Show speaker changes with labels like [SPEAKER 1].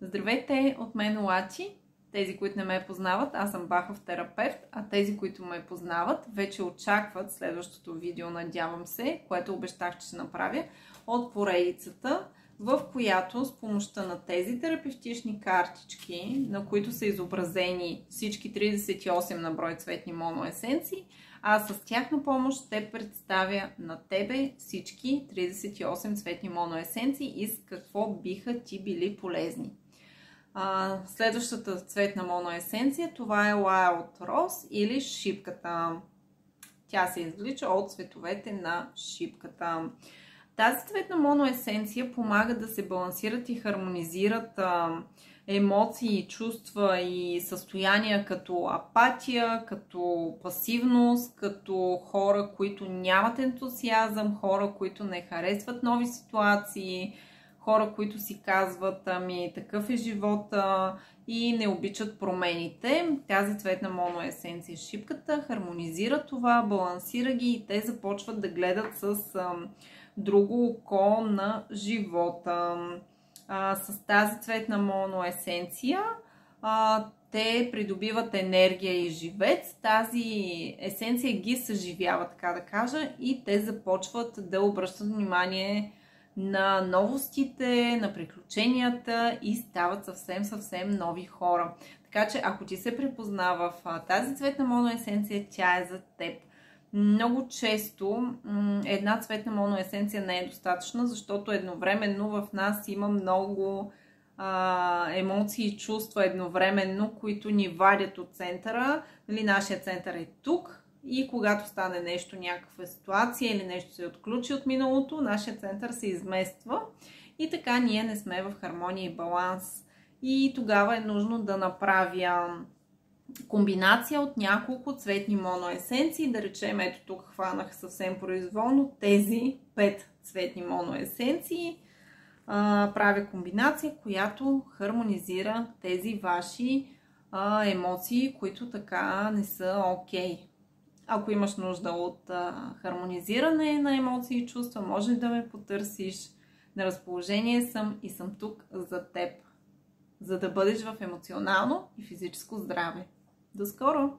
[SPEAKER 1] Здравейте, от мен Лачи. Тези, които не ме познават, аз съм бахов терапевт, а тези, които ме познават, вече очакват следващото видео, надявам се, което обещах, че ще направя, от поредицата, в която с помощта на тези терапевтични картички, на които са изобразени всички 38 на брой цветни моноесенции, аз с тяхна помощ ще представя на тебе всички 38 цветни моноесенции и с какво биха ти били полезни. Следващата цветна моноесенция, това е Wild Rose или шипката. Тя се извлича от цветовете на шипката. Тази цветна моноесенция помага да се балансират и хармонизират емоции, чувства и състояния като апатия, като пасивност, като хора, които нямат ентусиазъм, хора, които не харесват нови ситуации, хора, които си казват, ами такъв е живота и не обичат промените. Тази цветна моноесенция, шипката, хармонизира това, балансира ги и те започват да гледат с друго око на живота. С тази цветна моноесенция те придобиват енергия и живец. Тази есенция ги съживява, така да кажа, и те започват да обръщат внимание на новостите, на приключенията и стават съвсем нови хора. Така че ако ти се препознава в тази цветна моноесенция, тя е за теб. Много често една цветна моноесенция не е достатъчна, защото едновременно в нас има много емоции и чувства едновременно, които ни вадят от центъра. Нашия център е тук и когато стане нещо, някаква ситуация или нещо се отключи от миналото, нашия център се измества и така ние не сме в хармония и баланс. И тогава е нужно да направя комбинация от няколко цветни моноесенции. Да речем, ето тук хванах съвсем произволно тези 5 цветни моноесенции. Правя комбинация, която хармонизира тези ваши емоции, които така не са окей. Ако имаш нужда от хармонизиране на емоции и чувства, може да ме потърсиш. На разположение съм и съм тук за теб, за да бъдеш в емоционално и физическо здраве. До скоро!